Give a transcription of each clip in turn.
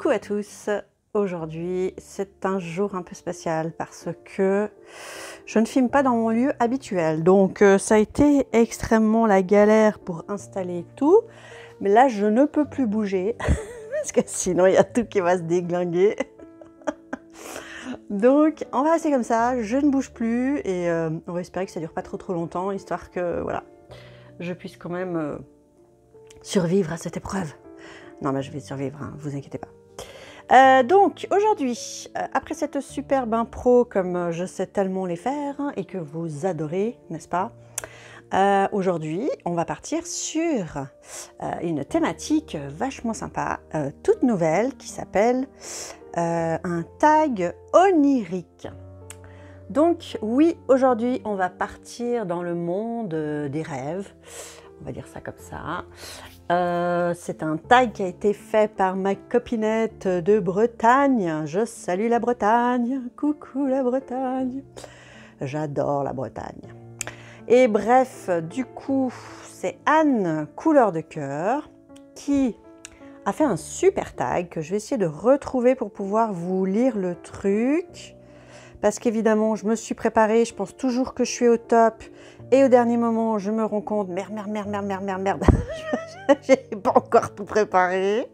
Coucou à tous, aujourd'hui c'est un jour un peu spécial parce que je ne filme pas dans mon lieu habituel. Donc ça a été extrêmement la galère pour installer tout, mais là je ne peux plus bouger parce que sinon il y a tout qui va se déglinguer. Donc on va rester comme ça, je ne bouge plus et on va espérer que ça dure pas trop longtemps, histoire que voilà, je puisse quand même survivre à cette épreuve. Non mais je vais survivre, hein, vous inquiétez pas. Donc aujourd'hui, après cette superbe impro comme je sais tellement les faire hein, et que vous adorez, n'est-ce pas? Aujourd'hui, on va partir sur une thématique vachement sympa, toute nouvelle, qui s'appelle un tag onirique. Donc oui, aujourd'hui, on va partir dans le monde des rêves, on va dire ça comme ça. C'est un tag qui a été fait par ma copinette de Bretagne. Je salue la Bretagne. Coucou la Bretagne. J'adore la Bretagne. Et bref, du coup, c'est Anne Couleur de Cœur qui a fait un super tag que je vais essayer de retrouver pour pouvoir vous lire le truc. Parce qu'évidemment, je me suis préparée, je pense toujours que je suis au top. Et au dernier moment, je me rends compte, merde, j'ai pas encore tout préparé.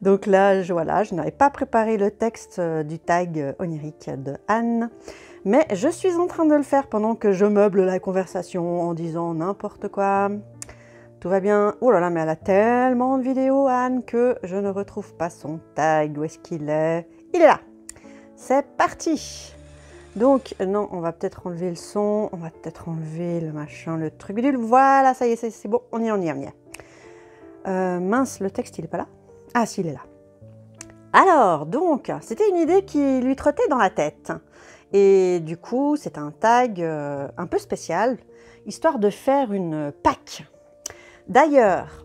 Donc là, voilà, je n'avais pas préparé le texte du tag onirique de Anne. Mais je suis en train de le faire pendant que je meuble la conversation en disant n'importe quoi. Tout va bien. Oh là là, mais elle a tellement de vidéos, Anne, que je ne retrouve pas son tag. Où est-ce qu'il est? Il est là. C'est parti! Donc, non, on va peut-être enlever le son, on va peut-être enlever le machin, le truc bidule. Voilà, ça y est, c'est bon, on y est. Mince, le texte, il est pas là? Ah, si, il est là. Alors, donc, c'était une idée qui lui trottait dans la tête. Et du coup, c'est un tag un peu spécial, histoire de faire une Pâques. D'ailleurs,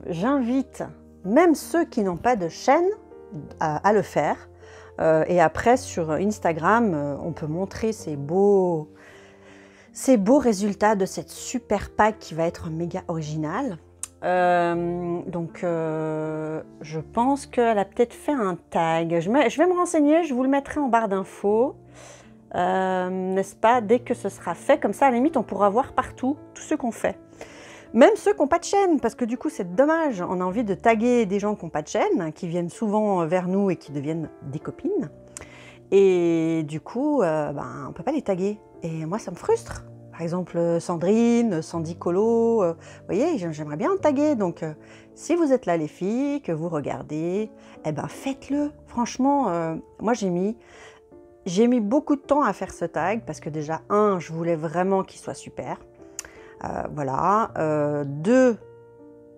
j'invite même ceux qui n'ont pas de chaîne à le faire. Et après, sur Instagram, on peut montrer ces beaux résultats de cette super Pâques qui va être méga originale. Donc, je pense qu'elle a peut-être fait un tag. Je vais me renseigner, je vous le mettrai en barre d'infos. N'est-ce pas? Dès que ce sera fait, comme ça, à la limite, on pourra voir partout tout ce qu'on fait. Même ceux qui n'ont pas de chaîne, parce que du coup, c'est dommage. On a envie de taguer des gens qui n'ont pas de chaîne, qui viennent souvent vers nous et qui deviennent des copines. Et du coup, on ne peut pas les taguer. Et moi, ça me frustre. Par exemple, Sandrine, Sandy Colo, vous voyez, j'aimerais bien taguer. Donc, si vous êtes là, les filles, que vous regardez, eh ben, faites-le. Franchement, moi, j'ai mis beaucoup de temps à faire ce tag, parce que déjà, je voulais vraiment qu'il soit super. Voilà. 2,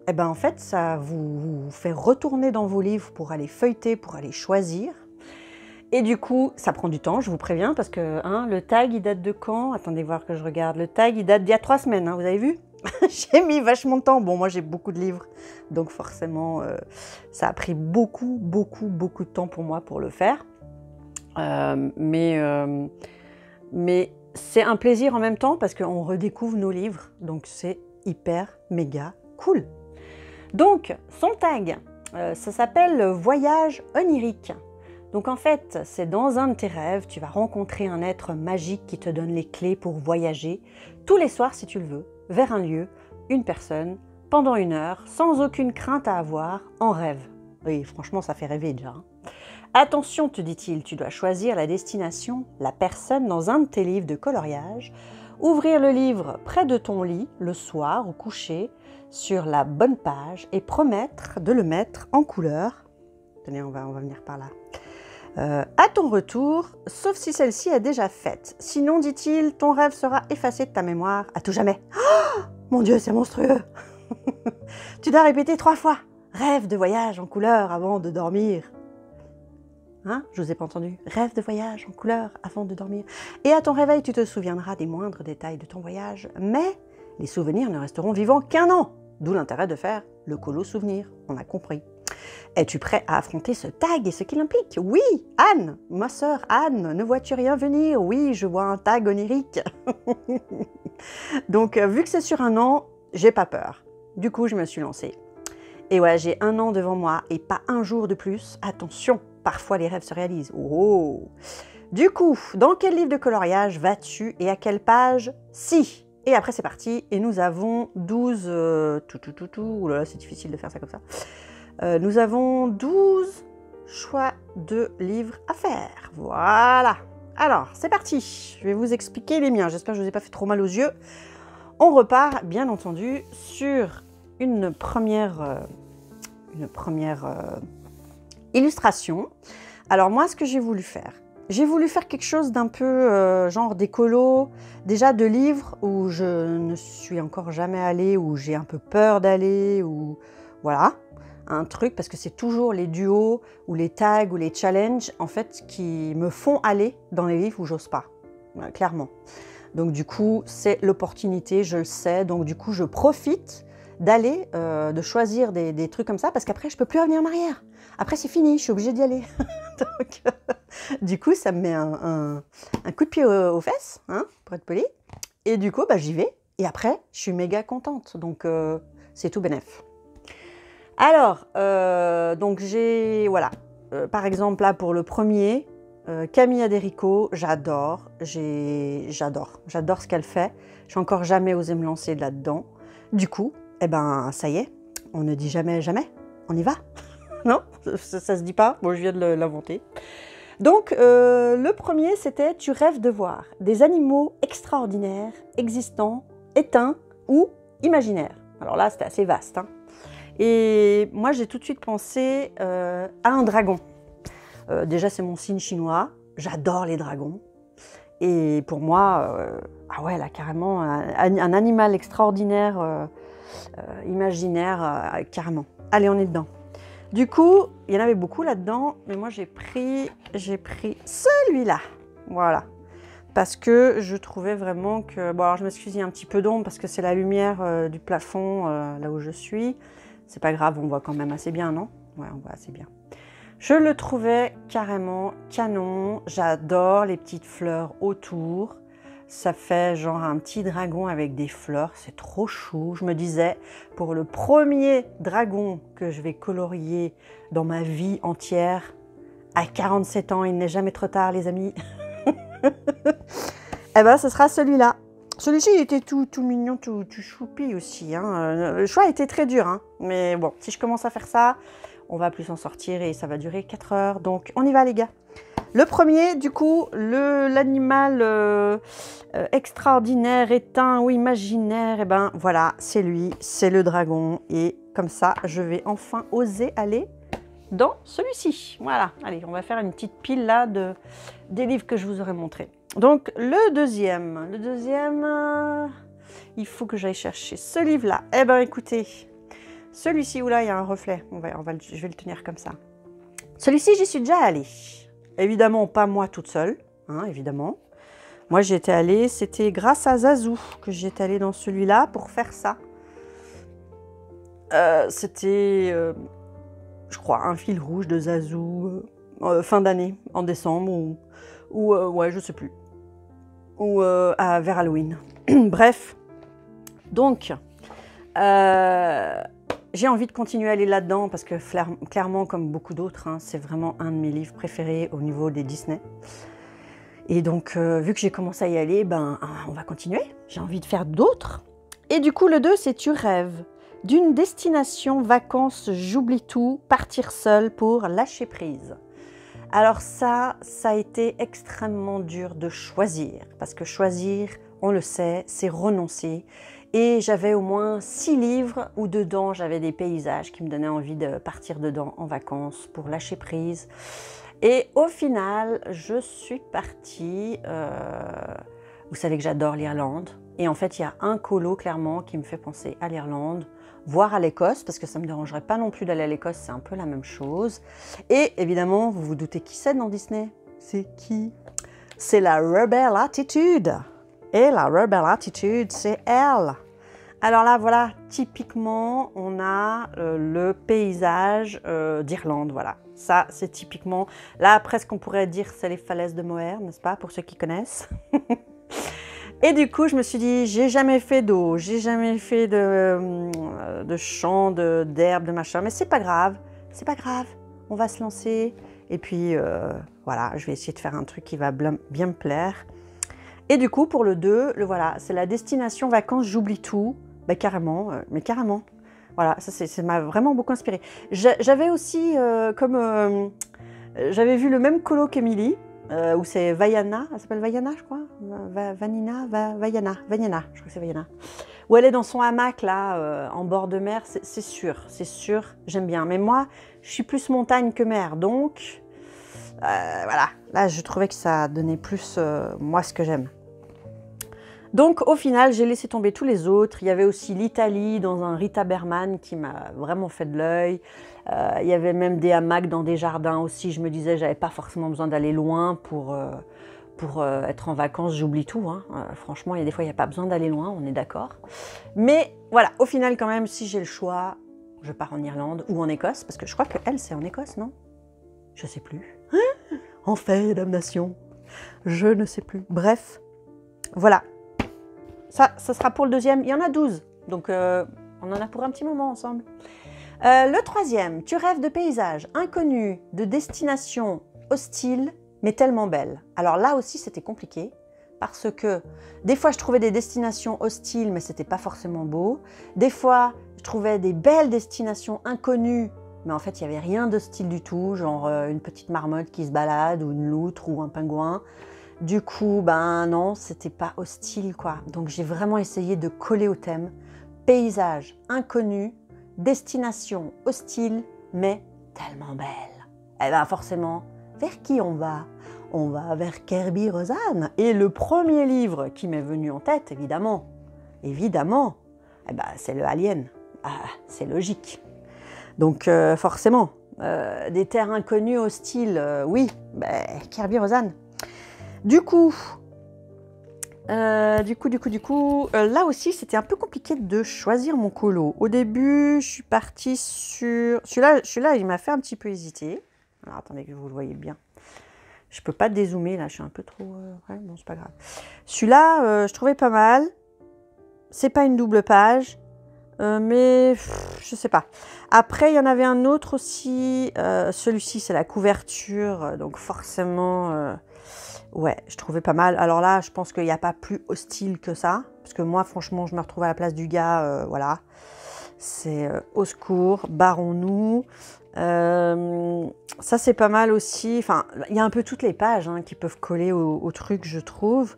eh ben, en fait, ça vous fait retourner dans vos livres pour aller feuilleter, pour aller choisir. Et du coup, ça prend du temps, je vous préviens, parce que le tag, il date de quand? Attendez voir que je regarde. Le tag, il date d'il y a 3 semaines, vous avez vu? J'ai mis vachement de temps. Bon, moi, j'ai beaucoup de livres, donc forcément, ça a pris beaucoup de temps pour moi pour le faire. Mais c'est un plaisir en même temps parce qu'on redécouvre nos livres, donc c'est hyper méga cool. Donc son tag, ça s'appelle Voyage onirique. Donc en fait, c'est dans un de tes rêves, tu vas rencontrer un être magique qui te donne les clés pour voyager tous les soirs si tu le veux, vers un lieu, une personne, pendant 1 heure, sans aucune crainte à avoir, en rêve. Oui, franchement, ça fait rêver déjà. Attention, te dit-il, tu dois choisir la destination, la personne dans un de tes livres de coloriage, ouvrir le livre près de ton lit, le soir, au coucher, sur la bonne page et promettre de le mettre en couleur. Tenez, on va venir par là. À ton retour, sauf si celle-ci est déjà faite. Sinon, dit-il, ton rêve sera effacé de ta mémoire à tout jamais. Oh, mon Dieu, c'est monstrueux. Tu dois répéter 3 fois. Rêve de voyage en couleur avant de dormir. Je vous ai pas entendu. Rêve de voyage en couleur avant de dormir. Et à ton réveil, tu te souviendras des moindres détails de ton voyage, mais les souvenirs ne resteront vivants qu'1 an. D'où l'intérêt de faire le colo souvenir. On a compris. Es-tu prêt à affronter ce tag et ce qu'il implique? Oui, Anne, ma sœur Anne, ne vois-tu rien venir? Oui, je vois un tag onirique. Donc, vu que c'est sur 1 an, j'ai pas peur. Du coup, je me suis lancée. Et ouais, j'ai 1 an devant moi et pas un jour de plus. Attention, parfois les rêves se réalisent. Oh! Du coup, dans quel livre de coloriage vas-tu et à quelle page? Si! Et après, c'est parti. Et nous avons 12... Ouh là là, c'est difficile de faire ça comme ça. Nous avons 12 choix de livres à faire. Voilà. Alors, c'est parti. Je vais vous expliquer les miens. J'espère que je ne vous ai pas fait trop mal aux yeux. On repart, bien entendu, sur une première illustration. Alors moi, ce que j'ai voulu faire quelque chose d'un peu genre d'écolo, déjà de livres où je ne suis encore jamais allée, où j'ai un peu peur d'aller, ou voilà, un truc, parce que c'est toujours les duos ou les tags ou les challenges en fait qui me font aller dans les livres où j'ose pas, clairement. Donc du coup, c'est l'opportunité, je le sais, donc du coup, je profite d'aller, de choisir des trucs comme ça, parce qu'après, je peux plus revenir en arrière. Après, c'est fini, je suis obligée d'y aller. Donc, du coup, ça me met un coup de pied aux fesses, hein, pour être poli. Et du coup, bah, j'y vais. Et après, je suis méga contente. Donc, c'est tout bénef. Alors, donc j'ai, voilà. Par exemple, là, pour le premier, Camille Aderico, j'adore ce qu'elle fait. J'ai encore jamais osé me lancer là-dedans. Du coup, eh ben, ça y est, on ne dit jamais jamais, on y va. Non, ça se dit pas, bon, je viens de l'inventer. Donc, le premier, c'était « Tu rêves de voir des animaux extraordinaires, existants, éteints ou imaginaires ». Alors là, c'était assez vaste, hein. Et moi, j'ai tout de suite pensé à un dragon. Déjà, c'est mon signe chinois, j'adore les dragons. Et pour moi, ah ouais, là, carrément, un animal extraordinaire, imaginaire, carrément. Allez, on est dedans. Du coup, il y en avait beaucoup là-dedans, mais moi, j'ai pris celui-là. Voilà. Parce que je trouvais vraiment que... Bon, alors, je m'excuse, il y a un petit peu d'ombre parce que c'est la lumière du plafond, là où je suis. C'est pas grave, on voit quand même assez bien, non? Ouais, on voit assez bien. Je le trouvais carrément canon. J'adore les petites fleurs autour. Ça fait genre un petit dragon avec des fleurs. C'est trop chou. Je me disais, pour le premier dragon que je vais colorier dans ma vie entière, à 47 ans, il n'est jamais trop tard, les amis. Eh ben, ce sera celui-là. Celui-ci, il était tout mignon, tout choupi aussi, hein. Le choix était très dur, hein. Mais bon, si je commence à faire ça, on va plus s'en sortir et ça va durer 4 heures. Donc, on y va, les gars. Le premier, du coup, l'animal extraordinaire, éteint ou imaginaire, eh ben voilà, c'est lui, c'est le dragon. Et comme ça, je vais enfin oser aller dans celui-ci. Voilà, allez, on va faire une petite pile là des livres que je vous aurais montrés. Donc, le deuxième, il faut que j'aille chercher ce livre-là. Eh ben, écoutez, celui-ci où là, il y a un reflet. Je vais le tenir comme ça. Celui-ci, j'y suis déjà allée. Évidemment, pas moi toute seule, hein, évidemment. Moi, j'y étais allée, c'était grâce à Zazou que j'étais allée dans celui-là pour faire ça. C'était, je crois, un fil rouge de Zazou, fin d'année, en décembre, ou ouais, je sais plus. Ou vers Halloween. Bref, donc, j'ai envie de continuer à aller là-dedans parce que clairement, comme beaucoup d'autres, hein, c'est vraiment un de mes livres préférés au niveau des Disney. Et donc, vu que j'ai commencé à y aller, ben, on va continuer. J'ai envie de faire d'autres. Et du coup, le 2, c'est « Tu rêves d'une destination vacances, j'oublie tout, partir seul pour lâcher prise ». Alors ça a été extrêmement dur de choisir. Parce que choisir, on le sait, c'est renoncer. Et j'avais au moins 6 livres où dedans, j'avais des paysages qui me donnaient envie de partir dedans en vacances pour lâcher prise. Et au final, je suis partie... vous savez que j'adore l'Irlande. Et en fait, il y a un colo, clairement, qui me fait penser à l'Irlande, voire à l'Écosse, parce que ça ne me dérangerait pas non plus d'aller à l'Écosse, c'est un peu la même chose. Et évidemment, vous vous doutez qui c'est dans Disney? C'est qui? C'est la Rebel Attitude. Et la Rebel Attitude, c'est elle. Alors là, voilà, typiquement, on a le paysage d'Irlande, voilà. Ça, c'est typiquement... Là, presque, on pourrait dire c'est les falaises de Moher, n'est-ce pas, pour ceux qui connaissent. Et du coup, je me suis dit, j'ai jamais fait d'eau, j'ai jamais fait de champs, d'herbes, de machin, mais c'est pas grave, on va se lancer. Et puis, voilà, je vais essayer de faire un truc qui va bien me plaire. Et du coup, pour le 2, voilà, c'est la destination vacances, j'oublie tout. Ben, carrément, mais carrément. Voilà, ça m'a vraiment beaucoup inspiré. J'avais aussi, j'avais vu le même colo qu'Emilie, où c'est Vaiana, elle s'appelle Vaiana, je crois. Vaiana, je crois que c'est Vaiana. Où elle est dans son hamac, là, en bord de mer, c'est sûr, j'aime bien. Mais moi, je suis plus montagne que mer, donc, voilà. Là, je trouvais que ça donnait plus, moi, ce que j'aime. Donc au final, j'ai laissé tomber tous les autres. Il y avait aussi l'Italie dans un Rita Berman qui m'a vraiment fait de l'œil. Il y avait même des hamacs dans des jardins aussi. Je me disais, j'avais pas forcément besoin d'aller loin pour être en vacances. J'oublie tout, hein. Franchement, il y a des fois, il n'y a pas besoin d'aller loin, on est d'accord. Mais voilà, au final quand même, si j'ai le choix, je pars en Irlande ou en Écosse. Parce que je crois qu'elle, c'est en Écosse, non? Je sais plus. Enfer, damnation. Je ne sais plus. Bref, voilà. Ça sera pour le 2e. Il y en a 12, donc on en a pour un petit moment ensemble. Le 3e, tu rêves de paysages inconnus, de destinations hostiles, mais tellement belles. Alors là aussi, c'était compliqué, parce que des fois, je trouvais des destinations hostiles, mais c'était pas forcément beau. Des fois, je trouvais des belles destinations inconnues, mais en fait, il n'y avait rien d'hostile du tout, genre une petite marmotte qui se balade, ou une loutre, ou un pingouin. Du coup, ben non, c'était pas hostile, quoi. Donc j'ai vraiment essayé de coller au thème. Paysage inconnu, destination hostile, mais tellement belle. Eh ben forcément, vers qui on va? On va vers Kerby Rosanne. Et le premier livre qui m'est venu en tête, évidemment, eh ben, c'est le Alien. Ah, c'est logique. Donc forcément, des terres inconnues, hostiles, oui, ben, Kerby Rosanne. Du coup, là aussi, c'était un peu compliqué de choisir mon colo. Au début, je suis partie sur... Celui-là, il m'a fait un petit peu hésiter. Alors, attendez que vous le voyez bien. Je peux pas dézoomer, là, je suis un peu trop... Ouais, bon, c'est pas grave. Celui-là, je trouvais pas mal. C'est pas une double page, mais je sais pas. Après, il y en avait un autre aussi. Celui-ci, c'est la couverture, donc forcément... ouais, je trouvais pas mal. Alors là, je pense qu'il n'y a pas plus hostile que ça. Parce que moi, franchement, je me retrouve à la place du gars. Voilà. C'est au secours, barrons-nous. Ça, c'est pas mal aussi. Enfin, il y a un peu toutes les pages hein, qui peuvent coller au truc, je trouve.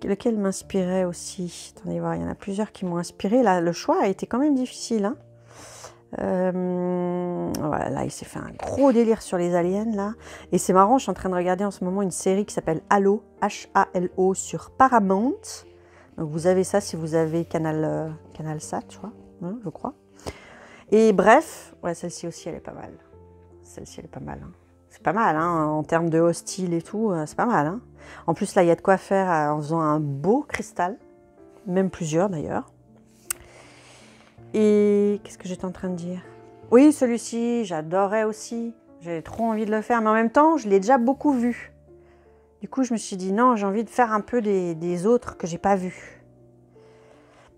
Lequel m'inspirait aussi? Attendez voir, il y en a plusieurs qui m'ont inspiré. Là, le choix a été quand même difficile. Hein. Voilà, là, il s'est fait un gros délire sur les aliens, là. Et c'est marrant, je suis en train de regarder en ce moment une série qui s'appelle Halo, H-A-L-O, sur Paramount. Donc, vous avez ça si vous avez Canal Sat, je crois. Et bref, ouais, celle-ci aussi, elle est pas mal. Celle-ci, elle est pas mal. Hein. C'est pas mal, hein, en termes de hostile et tout, c'est pas mal. Hein. En plus, là, il y a de quoi faire en faisant un beau cristal. Même plusieurs, d'ailleurs. Et qu'est-ce que j'étais en train de dire? Oui, celui-ci, j'adorais aussi. J'ai trop envie de le faire, mais en même temps, je l'ai déjà beaucoup vu. Du coup, je me suis dit, non, j'ai envie de faire un peu des autres que j'ai pas vus.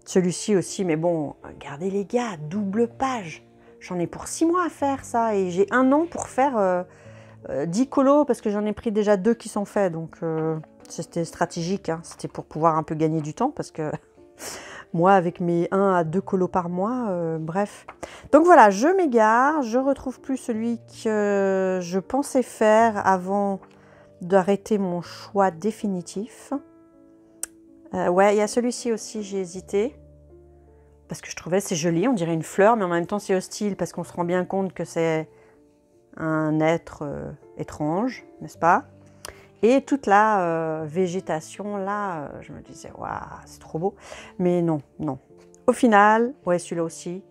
Celui-ci aussi, mais bon, regardez les gars, double page. J'en ai pour 6 mois à faire ça, et j'ai 1 an pour faire 10 colos, parce que j'en ai pris déjà 2 qui sont faits, donc c'était stratégique, hein. C'était pour pouvoir un peu gagner du temps, parce que... Moi, avec mes 1 à 2 colos par mois, bref. Donc voilà, je m'égare, je retrouve plus celui que je pensais faire avant d'arrêter mon choix définitif. Ouais, il y a celui-ci aussi, j'ai hésité. Parce que je trouvais c'est joli, on dirait une fleur, mais en même temps c'est hostile parce qu'on se rend bien compte que c'est un être étrange, n'est-ce pas? Et toute la végétation, là, je me disais, waouh, c'est trop beau. Mais non, non. Au final, ouais, celui-là aussi,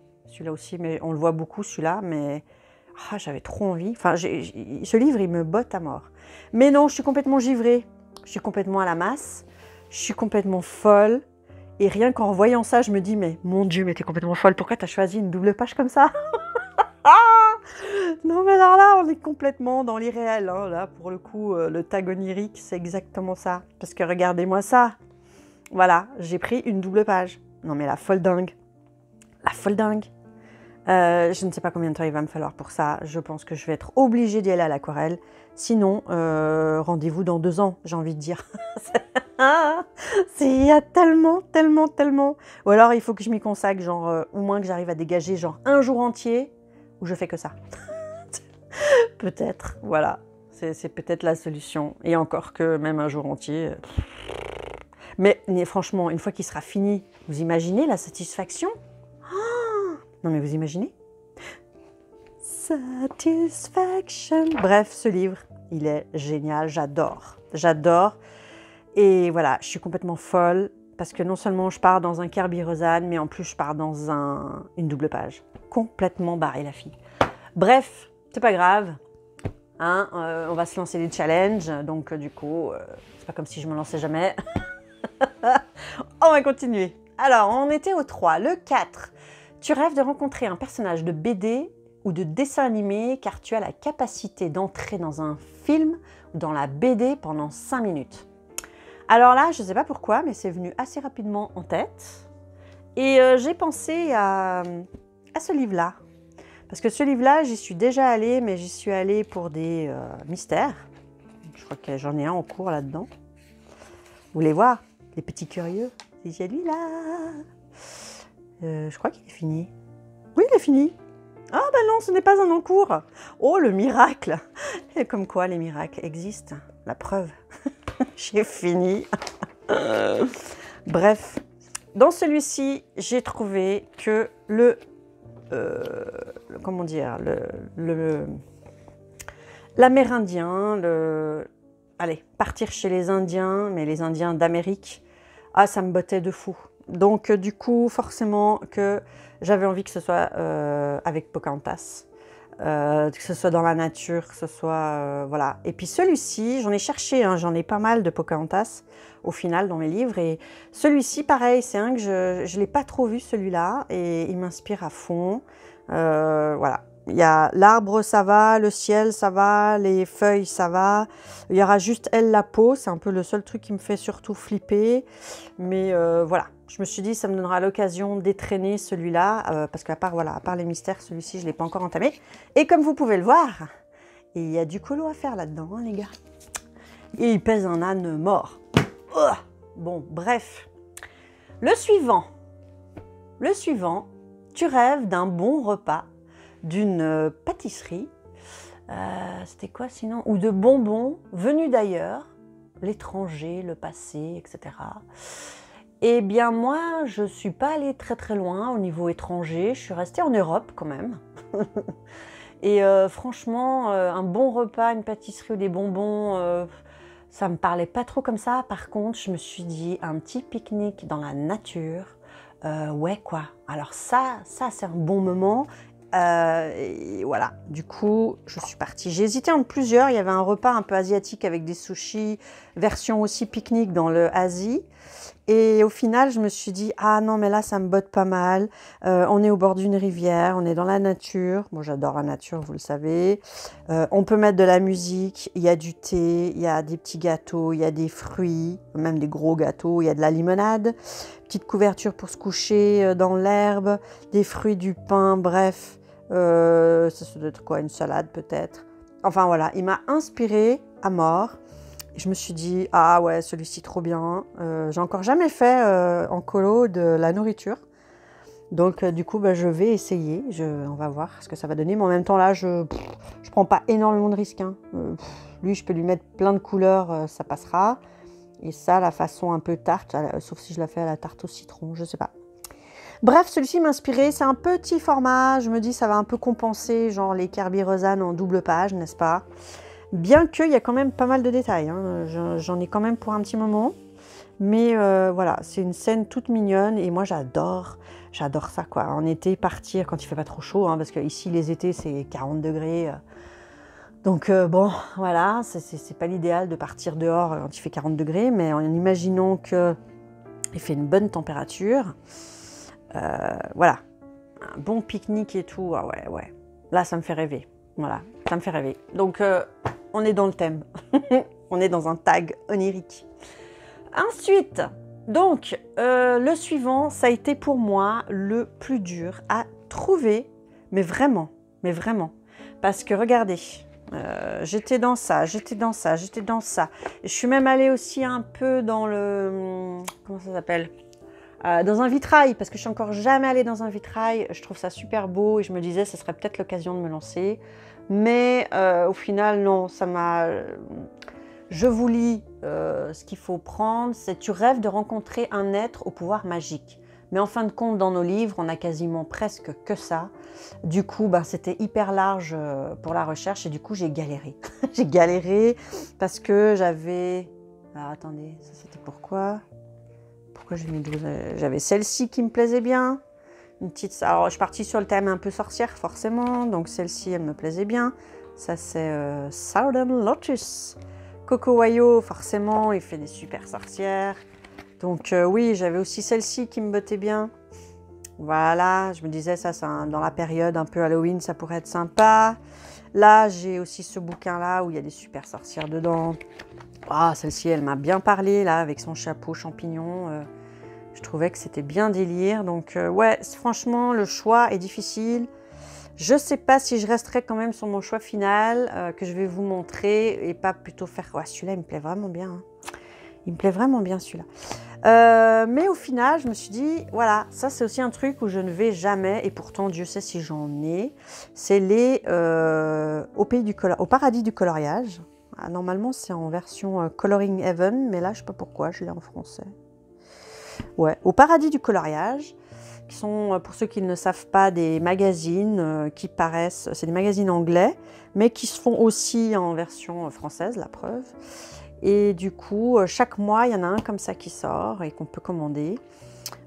mais on le voit beaucoup, celui-là, mais j'avais trop envie. Enfin, ce livre, il me botte à mort. Mais non, je suis complètement givrée. Je suis complètement à la masse. Je suis complètement folle. Et rien qu'en voyant ça, je me dis, mais mon Dieu, mais t'es complètement folle. Pourquoi t'as choisi une double page comme ça? Non mais alors là, on est complètement dans l'irréel. Hein. Là, pour le coup, le tag onirique, c'est exactement ça. Parce que regardez-moi ça. Voilà, j'ai pris une double page. Non mais la folle dingue. La folle dingue. Je ne sais pas combien de temps il va me falloir pour ça. Je pense que je vais être obligée d'y aller à l'aquarelle. Sinon, rendez-vous dans 2 ans, j'ai envie de dire. Il y a tellement, tellement, tellement. Ou alors, il faut que je m'y consacre, genre, au moins que j'arrive à dégager genre un jour entier où je fais que ça. Peut-être, voilà. C'est peut-être la solution. Et encore que même un jour entier. Mais franchement, une fois qu'il sera fini, vous imaginez la satisfaction? Non mais vous imaginez? Satisfaction. Bref, ce livre, il est génial, j'adore. J'adore. Et voilà, je suis complètement folle parce que non seulement je pars dans un Kerby-Rosanes, mais en plus je pars dans une double page. Complètement barrée la fille. Bref, c'est pas grave. Hein, on va se lancer des challenges. Donc du coup, c'est pas comme si je me lançais jamais. On va continuer. Alors, on était au 3. Le 4. Tu rêves de rencontrer un personnage de BD ou de dessin animé car tu as la capacité d'entrer dans un film ou dans la BD pendant 5 minutes. Alors là, je ne sais pas pourquoi, mais c'est venu assez rapidement en tête. Et j'ai pensé à ce livre-là. Parce que ce livre-là, j'y suis déjà allée, mais j'y suis allée pour des mystères. Je crois que j'en ai un en cours là-dedans. Vous voulez voir? Les petits curieux. C'est celui-là. Je crois qu'il est fini. Oui, il est fini. Ah ben non, ce n'est pas un en cours. Oh, le miracle. Et comme quoi les miracles existent. La preuve. J'ai fini. Bref, dans celui-ci, j'ai trouvé que comment dire, l'Amérindien, allez, partir chez les Indiens, mais les Indiens d'Amérique, ah, ça me bottait de fou. Donc, du coup, forcément que j'avais envie que ce soit avec Pocahontas, que ce soit dans la nature, que ce soit... voilà. Et puis celui-ci, j'en ai cherché, hein, j'en ai pas mal de Pocahontas au final dans mes livres. Et celui-ci, pareil, c'est un que je ne l'ai pas trop vu celui-là et il m'inspire à fond. Voilà. Il y a l'arbre, ça va, le ciel, ça va, les feuilles, ça va. Il y aura juste elle, la peau, c'est un peu le seul truc qui me fait surtout flipper. Mais voilà, je me suis dit, ça me donnera l'occasion d'étraîner celui-là, parce qu'à part, voilà, à part les mystères, celui-ci, je ne l'ai pas encore entamé. Et comme vous pouvez le voir, il y a du colo à faire là-dedans, hein, les gars. Et il pèse un âne mort. Bon, bref. Le suivant, tu rêves d'un bon repas, d'une pâtisserie, c'était quoi sinon? Ou de bonbons venus d'ailleurs, l'étranger, le passé, etc. Eh bien moi, je ne suis pas allée très très loin au niveau étranger, je suis restée en Europe quand même. Et franchement, un bon repas, une pâtisserie ou des bonbons, ça me parlait pas trop comme ça. Par contre, je me suis dit, un petit pique-nique dans la nature, ouais quoi. Alors ça c'est un bon moment. Et voilà, du coup, je suis partie. J'ai hésité entre plusieurs. Il y avait un repas un peu asiatique avec des sushis, version aussi pique-nique dans le Asie. Et au final, je me suis dit, ah non, mais là, ça me botte pas mal. On est au bord d'une rivière, on est dans la nature. Moi, j'adore la nature, vous le savez. On peut mettre de la musique, il y a du thé, il y a des petits gâteaux, il y a des fruits, même des gros gâteaux, il y a de la limonade, petite couverture pour se coucher dans l'herbe, des fruits, du pain, bref. Ça doit être quoi, une salade peut-être. Enfin voilà, il m'a inspirée à mort. Je me suis dit, ah ouais, celui-ci trop bien. J'ai encore jamais fait en colo de la nourriture. Donc du coup, bah, je vais essayer. On va voir ce que ça va donner. Mais en même temps, là, je prends pas énormément de risques. Hein. Lui, je peux lui mettre plein de couleurs, ça passera. Et ça, la façon un peu tarte, sauf si je la fais à la tarte au citron, je sais pas. Bref, celui-ci m'a inspiré. C'est un petit format. Je me dis, ça va un peu compenser, genre les Kerby-Rosanes en double page, n'est-ce pas? Bien qu'il y a quand même pas mal de détails. Hein. J'en ai quand même pour un petit moment. Mais voilà, c'est une scène toute mignonne. Et moi, j'adore ça, quoi. En été, partir quand il fait pas trop chaud. Hein, parce qu'ici, les étés, c'est 40 degrés. Donc, bon, voilà. C'est pas l'idéal de partir dehors quand il fait 40 degrés. Mais en imaginant qu'il fait une bonne température... voilà, un bon pique-nique et tout, ah ouais, là ça me fait rêver, voilà, ça me fait rêver. Donc on est dans le thème, on est dans un tag onirique. Ensuite, Donc, le suivant, ça a été pour moi le plus dur à trouver, mais vraiment, mais vraiment. Parce que regardez, j'étais dans ça, j'étais dans ça, j'étais dans ça. Et je suis même allée aussi un peu dans le... Comment ça s'appelle? Dans un vitrail, parce que je suis encore jamais allée dans un vitrail. Je trouve ça super beau et je me disais, ce serait peut-être l'occasion de me lancer. Mais au final, non, ça m'a... Je vous lis ce qu'il faut prendre, c'est tu rêves de rencontrer un être au pouvoir magique. Mais en fin de compte, dans nos livres, on a quasiment presque que ça. Du coup, ben, c'était hyper large pour la recherche et du coup, j'ai galéré. J'ai galéré parce que j'avais... Alors, attendez, ça c'était pourquoi? Pourquoi j'ai mis 12? J'avais celle-ci qui me plaisait bien. Une petite... Alors, je suis partie sur le thème un peu sorcière, forcément. Donc, celle-ci, elle me plaisait bien. Ça, c'est Southern Lotus. Coco Wayo, forcément, il fait des super sorcières. Donc oui, j'avais aussi celle-ci qui me bottait bien. Voilà, je me disais, ça, dans la période un peu Halloween, ça pourrait être sympa. Là, j'ai aussi ce bouquin-là où il y a des super sorcières dedans. Ah, celle-ci, elle m'a bien parlé, là, avec son chapeau champignon. Je trouvais que c'était bien délire. Donc ouais, franchement, le choix est difficile. Je ne sais pas si je resterai quand même sur mon choix final que je vais vous montrer et pas plutôt faire... Ouais, celui-là, il me plaît vraiment bien. Hein. Il me plaît vraiment bien, celui-là. Mais au final, je me suis dit, voilà, ça, c'est aussi un truc où je ne vais jamais, et pourtant, Dieu sait si j'en ai, c'est les au paradis du coloriage. Ah, normalement, c'est en version Coloring Heaven, mais là, je ne sais pas pourquoi, je l'ai en français. Ouais, au paradis du coloriage. Qui sont, pour ceux qui ne savent pas, des magazines qui paraissent, c'est des magazines anglais, mais qui se font aussi en version française, la preuve. Et du coup, chaque mois, il y en a un comme ça qui sort et qu'on peut commander.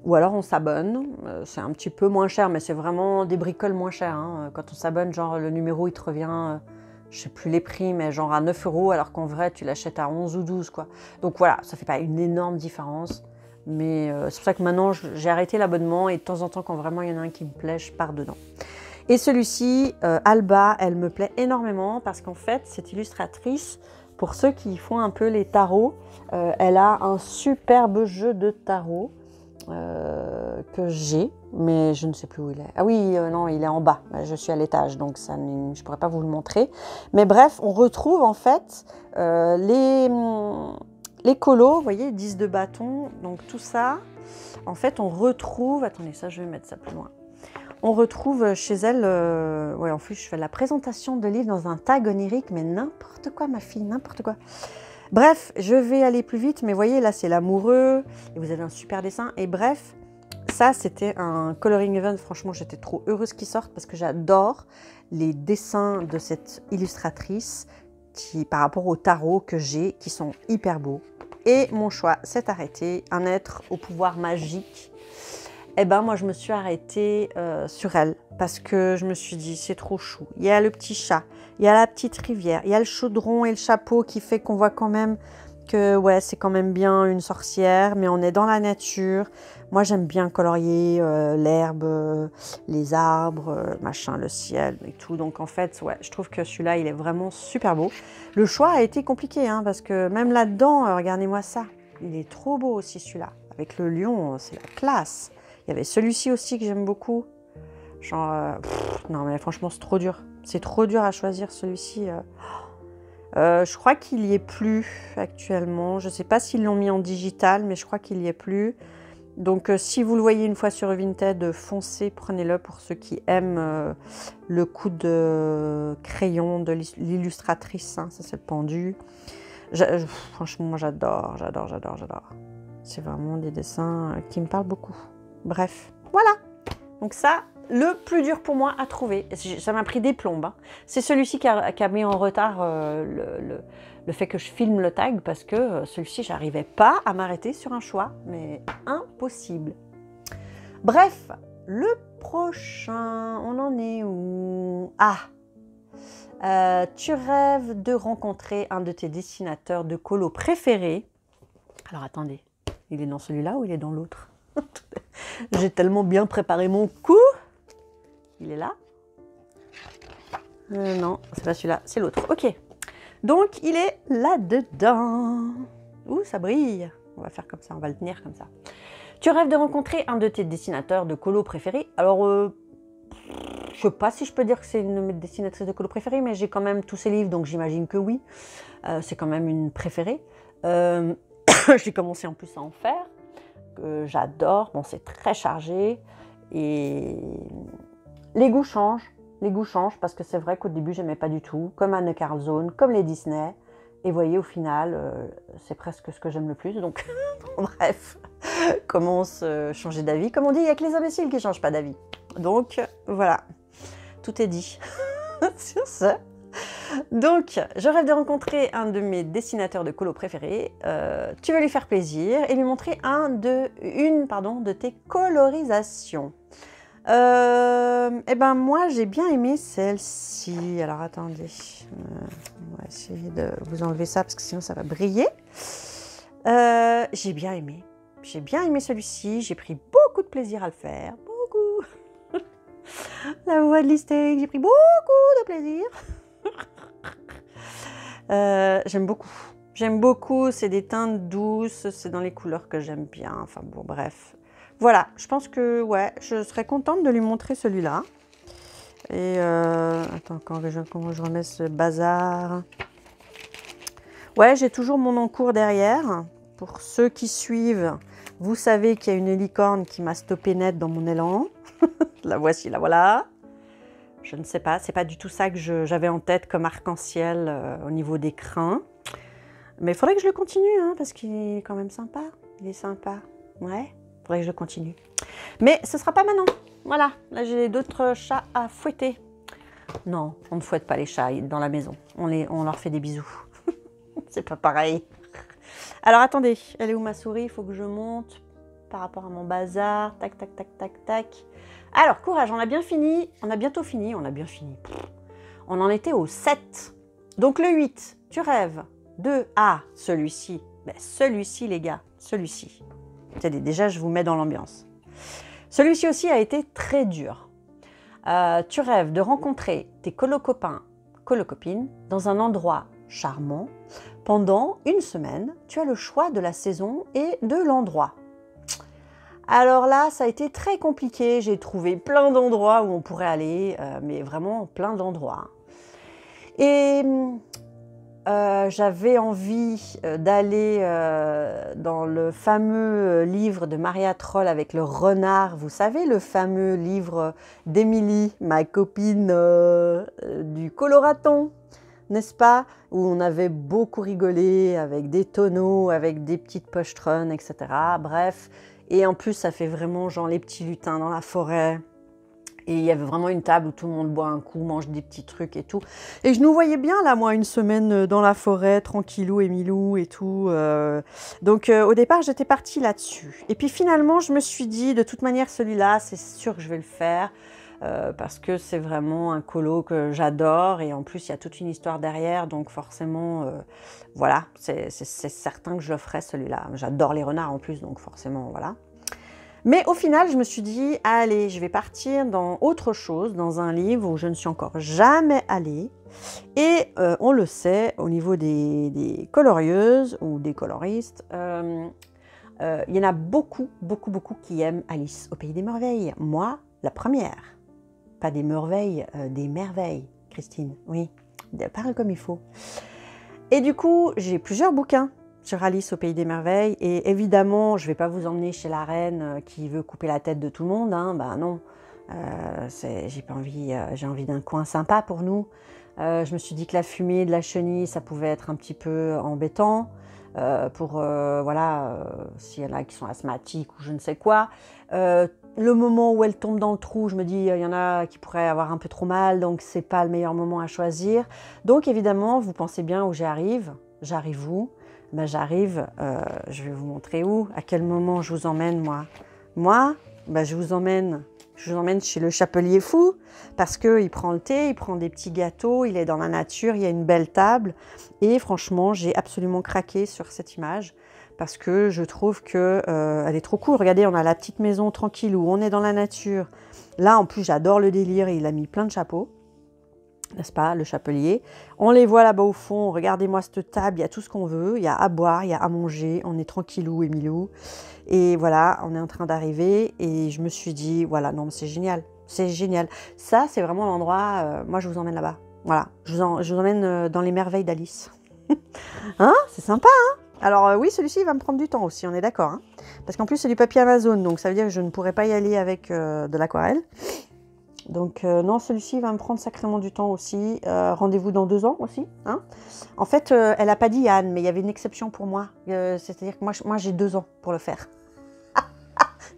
Ou alors on s'abonne, c'est un petit peu moins cher, mais c'est vraiment des bricoles moins chères. Hein. Quand on s'abonne, genre le numéro, il te revient, je ne sais plus les prix, mais genre à 9 €, alors qu'en vrai, tu l'achètes à 11 ou 12, quoi. Donc voilà, ça ne fait pas une énorme différence. Mais c'est pour ça que maintenant, j'ai arrêté l'abonnement et de temps en temps, quand vraiment il y en a un qui me plaît, je pars dedans. Et celui-ci, Alba, elle me plaît énormément parce qu'en fait, cette illustratrice, pour ceux qui font un peu les tarots, elle a un superbe jeu de tarot que j'ai, mais je ne sais plus où il est. Ah oui, non, il est en bas. Je suis à l'étage, donc ça, je ne pourrais pas vous le montrer. Mais bref, on retrouve en fait les colos, vous voyez, 10 de bâton, donc tout ça, en fait, on retrouve... Attendez, ça, je vais mettre ça plus loin. On retrouve chez elle... ouais, en plus, je fais la présentation de livres dans un tag onirique, mais n'importe quoi, ma fille, n'importe quoi. Bref, je vais aller plus vite, mais vous voyez, là, c'est l'amoureux, et vous avez un super dessin, et bref, ça, c'était un coloring event. Franchement, j'étais trop heureuse qu'il sorte, parce que j'adore les dessins de cette illustratrice, par rapport au tarot que j'ai, qui sont hyper beaux. Et mon choix s'est arrêté, un être au pouvoir magique. Et ben moi je me suis arrêtée sur elle, parce que je me suis dit c'est trop chou. Il y a le petit chat, il y a la petite rivière, il y a le chaudron et le chapeau qui fait qu'on voit quand même que ouais, c'est quand même bien une sorcière, mais on est dans la nature. Moi, j'aime bien colorier l'herbe, les arbres, machin, le ciel et tout. Donc, en fait, ouais, je trouve que celui-là, il est vraiment super beau. Le choix a été compliqué, hein, parce que même là-dedans, regardez-moi ça. Il est trop beau aussi, celui-là. Avec le lion, c'est la classe. Il y avait celui-ci aussi que j'aime beaucoup. Genre, non, mais franchement, c'est trop dur. C'est trop dur à choisir, celui-ci. Je crois qu'il n'y est plus actuellement. Je ne sais pas s'ils l'ont mis en digital, mais je crois qu'il n'y est plus. Donc, si vous le voyez une fois sur Vinted, foncez, prenez-le pour ceux qui aiment le coup de crayon de l'illustratrice. Hein, ça, c'est le pendu. Franchement, j'adore. C'est vraiment des dessins qui me parlent beaucoup. Bref, voilà. Donc ça, le plus dur pour moi à trouver, ça m'a pris des plombes. Hein. C'est celui-ci qui a mis en retard le fait que je filme le tag, parce que celui-ci, j'arrivais pas à m'arrêter sur un choix, mais impossible. Bref, le prochain, on en est où? Ah, tu rêves de rencontrer un de tes dessinateurs de colo préférés. Alors attendez, il est dans celui-là ou il est dans l'autre? J'ai tellement bien préparé mon coup. Il est là? Non, c'est pas celui-là, c'est l'autre. Ok. Donc, il est là-dedans. Ouh, ça brille. On va faire comme ça, on va le tenir comme ça. Tu rêves de rencontrer un de tes dessinateurs de colo préférés. Alors, je sais pas si je peux dire que c'est une de mes dessinatrices de colo préférées, mais j'ai quand même tous ses livres, donc j'imagine que oui. C'est quand même une préférée. J'ai commencé en plus à en faire, que j'adore. Bon, c'est très chargé. Et les goûts changent. Les goûts changent parce que c'est vrai qu'au début, j'aimais pas du tout. Comme Anne Carlzone, comme les Disney. Et vous voyez, au final, c'est presque ce que j'aime le plus. Donc, bref, commence à changer d'avis. Comme on dit, il n'y a que les imbéciles qui ne changent pas d'avis. Donc, voilà, tout est dit sur ça. Donc, je rêve de rencontrer un de mes dessinateurs de colo préférés. Tu veux lui faire plaisir et lui montrer une de tes colorisations. Eh ben moi, j'ai bien aimé celle-ci. Alors, attendez. On va essayer de vous enlever ça parce que sinon, ça va briller. J'ai bien aimé. J'ai bien aimé celui-ci. J'ai pris beaucoup de plaisir à le faire. Beaucoup. La voix de Listec, j'ai pris beaucoup de plaisir. J'aime beaucoup. J'aime beaucoup. C'est des teintes douces. C'est dans les couleurs que j'aime bien. Enfin bon, bref. Voilà, je pense que ouais, je serais contente de lui montrer celui-là. Et attends, comment je remets ce bazar? Ouais, j'ai toujours mon encours derrière. Pour ceux qui suivent, vous savez qu'il y a une licorne qui m'a stoppé net dans mon élan. La voici, la voilà. Je ne sais pas, c'est pas du tout ça que j'avais en tête comme arc-en-ciel au niveau des crins. Mais il faudrait que je le continue, hein, parce qu'il est quand même sympa. Il est sympa, ouais. Faudrait que je continue. Mais ce sera pas maintenant. Voilà, là j'ai d'autres chats à fouetter. Non, on ne fouette pas les chats dans la maison. On leur fait des bisous. C'est pas pareil. Alors attendez, elle est où ma souris? Il faut que je monte par rapport à mon bazar. Tac, tac, tac, tac, tac. Alors, courage, on a bien fini. On a bientôt fini. On a bien fini. On en était au 7. Donc le 8, tu rêves de... Ah, celui-ci. Ben, celui-ci, les gars. Celui-ci. Déjà, je vous mets dans l'ambiance. Celui-ci aussi a été très dur. Tu rêves de rencontrer tes colo-copains, colo-copines dans un endroit charmant. Pendant une semaine, tu as le choix de la saison et de l'endroit. Alors là, ça a été très compliqué. J'ai trouvé plein d'endroits où on pourrait aller, mais vraiment plein d'endroits. Et... j'avais envie d'aller dans le fameux livre de Maria Troll avec le renard. Vous savez, le fameux livre d'Émilie, ma copine du coloraton, n'est-ce pas? Où on avait beaucoup rigolé avec des tonneaux, avec des petites pochetrons, etc. Bref, et en plus, ça fait vraiment genre les petits lutins dans la forêt. Et il y avait vraiment une table où tout le monde boit un coup, mange des petits trucs et tout. Et je nous voyais bien là, moi, une semaine dans la forêt, tranquillou et milou et tout. Donc au départ, j'étais partie là-dessus. Et puis finalement, je me suis dit, de toute manière, celui-là, c'est sûr que je vais le faire. Parce que c'est vraiment un colo que j'adore. Et en plus, il y a toute une histoire derrière. Donc forcément, voilà, c'est certain que je le ferai celui-là. J'adore les renards en plus, donc forcément, voilà. Mais au final, je me suis dit, allez, je vais partir dans autre chose, dans un livre où je ne suis encore jamais allée. Et on le sait, au niveau des colorieuses ou des coloristes, il y en a beaucoup qui aiment Alice au Pays des Merveilles. Moi, la première. Pas des merveilles, des merveilles, Christine. Oui, parle comme il faut. Et du coup, j'ai plusieurs bouquins sur Alice au Pays des Merveilles. Et évidemment, je ne vais pas vous emmener chez la reine qui veut couper la tête de tout le monde. Hein. Ben non, j'ai pas envie, j'ai envie d'un coin sympa pour nous. Je me suis dit que la fumée de la chenille, ça pouvait être un petit peu embêtant. Voilà, s'il y en a qui sont asthmatiques ou je ne sais quoi. Le moment où elle tombe dans le trou, je me dis, il y en a qui pourraient avoir un peu trop mal, donc c'est pas le meilleur moment à choisir. Donc évidemment, vous pensez bien où j'arrive. J'arrive où? Ben, j'arrive, je vais vous montrer où, à quel moment je vous emmène moi. Moi, ben, je vous emmène chez le chapelier fou, parce qu'il prend le thé, il prend des petits gâteaux, il est dans la nature, il y a une belle table. Et franchement, j'ai absolument craqué sur cette image, parce que je trouve qu'elle est trop cool. Regardez, on a la petite maison tranquille où on est dans la nature. Là, en plus, j'adore le délire et il a mis plein de chapeaux. n'est-ce pas, le chapelier. On les voit là-bas au fond, regardez-moi cette table, il y a tout ce qu'on veut, il y a à boire, il y a à manger, on est tranquillou et milou. Et voilà, on est en train d'arriver et je me suis dit, voilà, non, c'est génial, c'est génial. Ça, c'est vraiment l'endroit, moi je vous emmène là-bas. Voilà, je vous emmène dans les merveilles d'Alice. Hein, c'est sympa, hein? Alors oui, celui-ci, il va me prendre du temps aussi, on est d'accord. Hein, parce qu'en plus, c'est du papier Amazon, donc ça veut dire que je ne pourrais pas y aller avec de l'aquarelle. Donc non, celui-ci va me prendre sacrément du temps aussi. Rendez-vous dans 2 ans aussi. Hein, en fait, elle n'a pas dit Anne, mais il y avait une exception pour moi. C'est-à-dire que moi j'ai 2 ans pour le faire.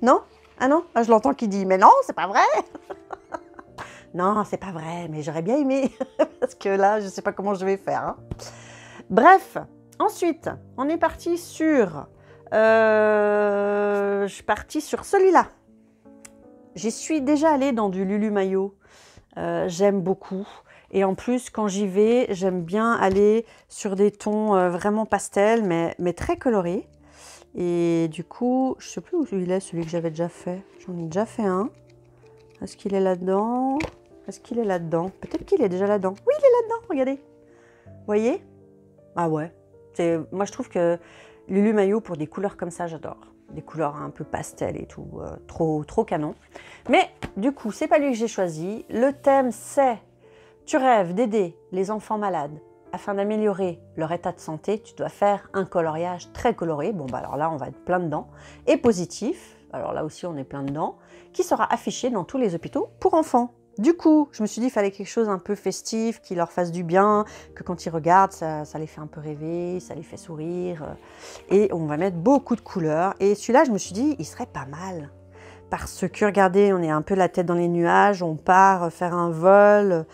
Non? Ah non? Ah, je l'entends qui dit, mais non, c'est pas vrai. Non, c'est pas vrai, mais j'aurais bien aimé. Parce que là, je ne sais pas comment je vais faire. Hein. Bref, ensuite, on est parti sur... je suis partie sur celui-là. J'y suis déjà allée dans du Lulu Maillot. J'aime beaucoup. Et en plus, quand j'y vais, j'aime bien aller sur des tons vraiment pastels, mais très colorés. Et du coup, je ne sais plus où il est, celui que j'avais déjà fait. J'en ai déjà fait un. Est-ce qu'il est là-dedans? Est-ce qu'il est là-dedans? Peut-être qu'il est déjà là-dedans. Oui, il est là-dedans, regardez. Vous voyez? Ah ouais. Moi, je trouve que Lulu Maillot, pour des couleurs comme ça, j'adore. Des couleurs un peu pastel et tout. Trop canon. Mais du coup, c'est pas lui que j'ai choisi. Le thème, c'est « Tu rêves d'aider les enfants malades afin d'améliorer leur état de santé, tu dois faire un coloriage très coloré. » Bon, bah alors là, on va être plein dedans. Et positif, alors là aussi, on est plein dedans, qui sera affiché dans tous les hôpitaux pour enfants. Du coup, je me suis dit qu'il fallait quelque chose un peu festif, qui leur fasse du bien, que quand ils regardent, ça les fait un peu rêver, ça les fait sourire. Et on va mettre beaucoup de couleurs. Et celui-là, je me suis dit, il serait pas mal. Parce que, regardez, on est un peu la tête dans les nuages, on part faire un vol,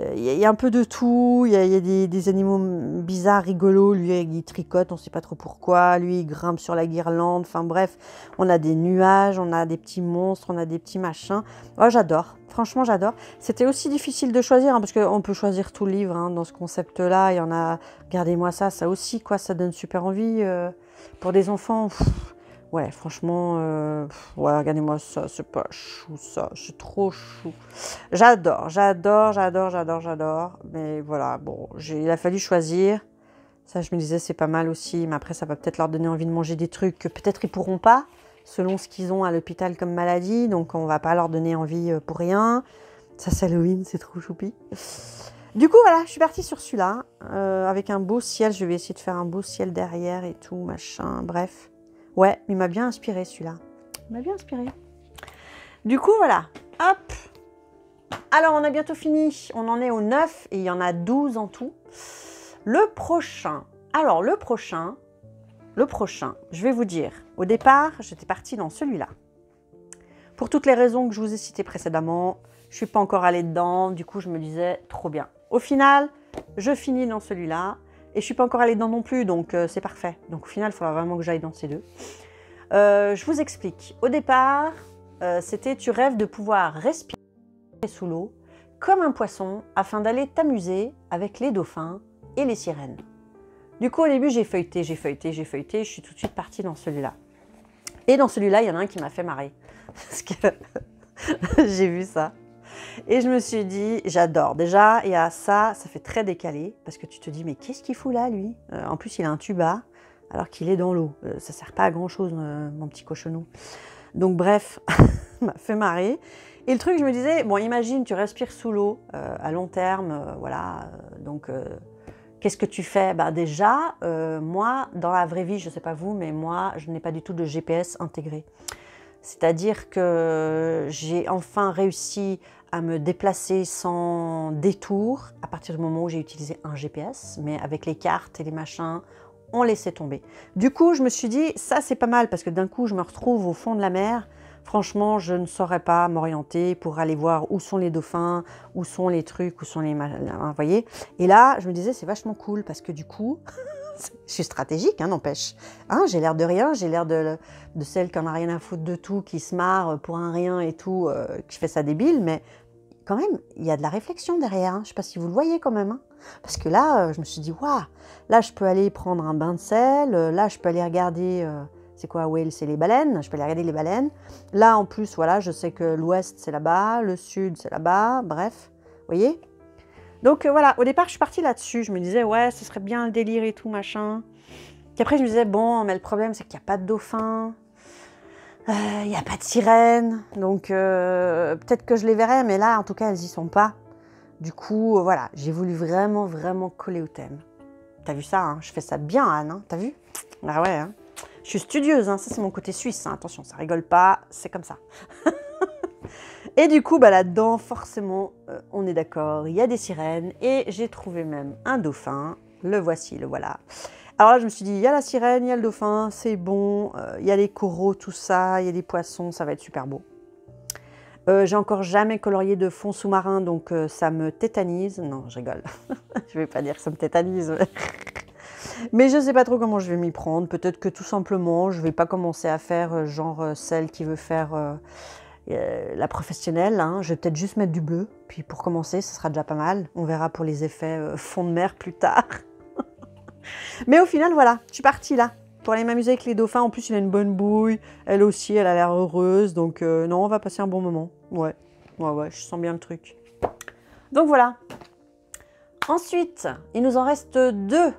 il y a un peu de tout, il y a des animaux bizarres, rigolos, lui il tricote, on ne sait pas trop pourquoi, lui il grimpe sur la guirlande, enfin bref, on a des nuages, on a des petits monstres, on a des petits machins. Oh, j'adore, franchement j'adore. C'était aussi difficile de choisir, hein, parce qu'on peut choisir tout le livre hein, dans ce concept-là, il y en a, regardez-moi ça, ça aussi, quoi, ça donne super envie pour des enfants. Ouais, franchement, ouais, regardez-moi ça, c'est pas chou ça, c'est trop chou. J'adore, j'adore, j'adore, j'adore, j'adore. Mais voilà, bon, il a fallu choisir. Ça, je me disais, c'est pas mal aussi. Mais après, ça va peut-être leur donner envie de manger des trucs que peut-être ils pourront pas, selon ce qu'ils ont à l'hôpital comme maladie. Donc, on va pas leur donner envie pour rien. Ça, c'est Halloween, c'est trop choupi. Du coup, voilà, je suis partie sur celui-là, avec un beau ciel. Je vais essayer de faire un beau ciel derrière et tout, machin, bref. Ouais, il m'a bien inspiré celui-là. Il m'a bien inspiré. Du coup, voilà. Hop. Alors, on a bientôt fini. On en est au 9 et il y en a 12 en tout. Le prochain. Alors, le prochain, je vais vous dire. Au départ, j'étais partie dans celui-là. Pour toutes les raisons que je vous ai citées précédemment, je ne suis pas encore allée dedans. Du coup, je me disais, trop bien. Au final, je finis dans celui-là. Et je ne suis pas encore allée dedans non plus, donc c'est parfait. Donc au final, il faudra vraiment que j'aille dans ces deux. Je vous explique. Au départ, c'était « Tu rêves de pouvoir respirer sous l'eau comme un poisson afin d'aller t'amuser avec les dauphins et les sirènes. » Du coup, au début, j'ai feuilleté. Je suis tout de suite partie dans celui-là. Et dans celui-là, il y en a un qui m'a fait marrer. Parce que j'ai vu ça. Et je me suis dit, j'adore. Déjà, il y a ça, ça fait très décalé, parce que tu te dis, mais qu'est-ce qu'il fout là, lui? En plus, il a un tuba, alors qu'il est dans l'eau. Ça ne sert pas à grand-chose, mon petit cochonou. Donc bref, ça m'a fait marrer. Et le truc, je me disais, bon, imagine, tu respires sous l'eau, à long terme, voilà. Donc, qu'est-ce que tu fais? Bah, déjà, moi, dans la vraie vie, je ne sais pas vous, mais moi, je n'ai pas du tout de GPS intégré. C'est-à-dire que j'ai enfin réussi à me déplacer sans détour à partir du moment où j'ai utilisé un GPS, mais avec les cartes et les machins, on laissait tomber. Du coup, je me suis dit, ça c'est pas mal parce que d'un coup, je me retrouve au fond de la mer. Franchement, je ne saurais pas m'orienter pour aller voir où sont les dauphins, où sont les trucs, où sont les... Vous voyez? Et là, je me disais, c'est vachement cool parce que du coup... Je suis stratégique, hein, n'empêche. Hein, j'ai l'air de rien, j'ai l'air de celle qui en a rien à foutre de tout, qui se marre pour un rien et tout, qui fait ça débile, mais quand même, il y a de la réflexion derrière. Hein. Je ne sais pas si vous le voyez quand même. Hein. Parce que là, je me suis dit, waouh, là, je peux aller prendre un bain de sel, là, je peux aller regarder, c'est quoi, whale, c'est les baleines, je peux aller regarder les baleines. Là, en plus, voilà, je sais que l'ouest, c'est là-bas, le sud, c'est là-bas, bref, vous voyez? Donc voilà, au départ, je suis partie là-dessus. Je me disais, ouais, ce serait bien le délire et tout, machin. Puis après, je me disais, bon, mais le problème, c'est qu'il n'y a pas de dauphin. Il n'y a pas de sirène. Donc peut-être que je les verrai, mais là, en tout cas, elles y sont pas. Du coup, voilà, j'ai voulu vraiment, vraiment coller au thème. T'as vu ça, hein? Je fais ça bien, Anne, hein? T'as vu? Ah ouais, hein? Je suis studieuse, hein? Ça c'est mon côté suisse, hein? Attention, ça rigole pas, c'est comme ça. Et du coup, bah, là-dedans, forcément, on est d'accord, il y a des sirènes, et j'ai trouvé même un dauphin, le voici, le voilà. Alors là, je me suis dit, il y a la sirène, il y a le dauphin, c'est bon, il y a les coraux, tout ça, il y a des poissons, ça va être super beau. J'ai encore jamais colorié de fond sous-marin, donc ça me tétanise. Non, je rigole. Je vais pas dire que ça me tétanise. Mais je sais pas trop comment je vais m'y prendre. Peut-être que tout simplement, je vais pas commencer à faire genre celle qui veut faire la professionnelle. Hein. Je vais peut-être juste mettre du bleu. Puis pour commencer, ce sera déjà pas mal. On verra pour les effets fond de mer plus tard. Mais au final, voilà, je suis partie là. Pour aller m'amuser avec les dauphins. En plus, il a une bonne bouille. Elle aussi, elle a l'air heureuse. Donc non, on va passer un bon moment. Ouais, je sens bien le truc. Donc voilà. Ensuite, il nous en reste 2.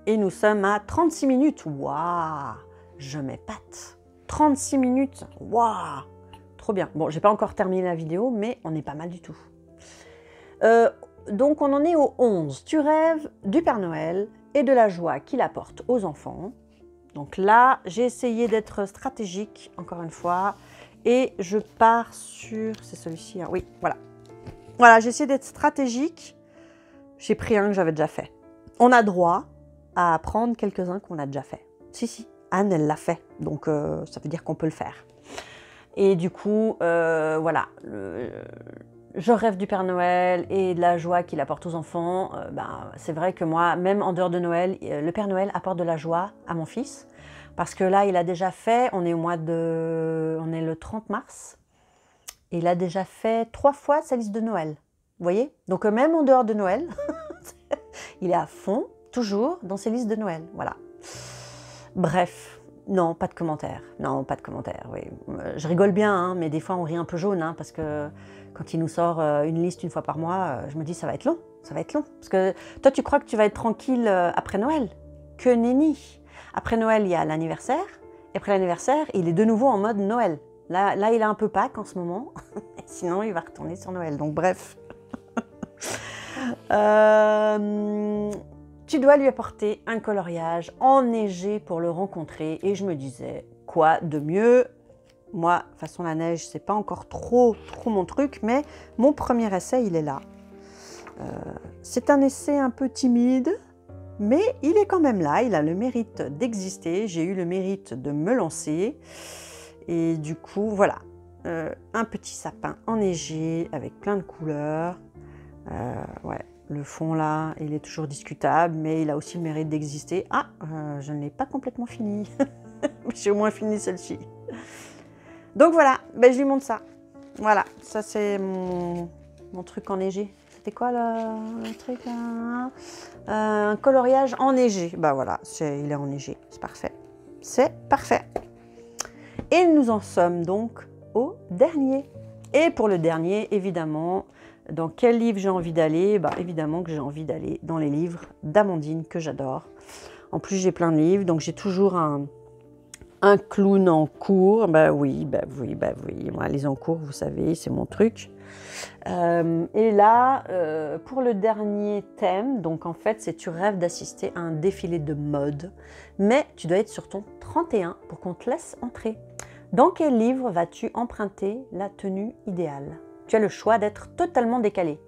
Et nous sommes à 36 minutes. Waouh, je m'épate. 36 minutes. Waouh, trop bien. Bon, j'ai pas encore terminé la vidéo, mais on est pas mal du tout. Donc, on en est au 11. Tu rêves du Père Noël et de la joie qu'il apporte aux enfants. Donc là, j'ai essayé d'être stratégique, encore une fois. Et je pars sur... C'est celui-ci, hein. Oui, voilà. Voilà, j'ai essayé d'être stratégique. J'ai pris un que j'avais déjà fait. On a droit à prendre quelques-uns qu'on a déjà fait. Si, Anne, elle l'a fait. Donc, ça veut dire qu'on peut le faire. Et du coup, voilà. Je rêve du Père Noël et de la joie qu'il apporte aux enfants. Ben, c'est vrai que moi, même en dehors de Noël, le Père Noël apporte de la joie à mon fils. Parce que là, il a déjà fait, on est le 30 mars, et il a déjà fait 3 fois sa liste de Noël. Vous voyez? Donc même en dehors de Noël, il est à fond, toujours, dans ses listes de Noël. Voilà. Bref, non, pas de commentaires. Non, pas de commentaires, oui. Je rigole bien, hein, mais des fois on rit un peu jaune, hein, parce que quand il nous sort une liste une fois par mois, je me dis ça va être long, ça va être long. Parce que toi, tu crois que tu vas être tranquille après Noël? Que nenni! Après Noël, il y a l'anniversaire. Et après l'anniversaire, il est de nouveau en mode Noël. Là, il a un peu Pâques en ce moment. Sinon, il va retourner sur Noël. Donc, bref. Tu dois lui apporter un coloriage enneigé pour le rencontrer. Et je me disais, quoi de mieux? Moi, de toute façon, la neige, c'est pas encore trop mon truc. Mais mon premier essai, il est là. C'est un essai un peu timide. Mais il est quand même là, il a le mérite d'exister, j'ai eu le mérite de me lancer. Et du coup, voilà, un petit sapin enneigé avec plein de couleurs. Ouais, le fond là, il est toujours discutable, mais il a aussi le mérite d'exister. Ah, je ne l'ai pas complètement fini. J'ai au moins fini celle-ci. Donc voilà, ben, je lui montre ça. Voilà, ça c'est mon truc enneigé. C'était quoi le truc là? Un coloriage enneigé. Bah voilà, il est enneigé, c'est parfait. C'est parfait. Et nous en sommes donc au dernier. Et pour le dernier, évidemment, dans quel livre j'ai envie d'aller? Bah évidemment que j'ai envie d'aller dans les livres d'Amandine que j'adore. En plus, j'ai plein de livres, donc j'ai toujours un clown en cours. Bah oui. Moi, les encours, vous savez, c'est mon truc. Et là, pour le dernier thème, donc en fait, c'est tu rêves d'assister à un défilé de mode, mais tu dois être sur ton 31 pour qu'on te laisse entrer. Dans quel livre vas-tu emprunter la tenue idéale? Tu as le choix d'être totalement décalé.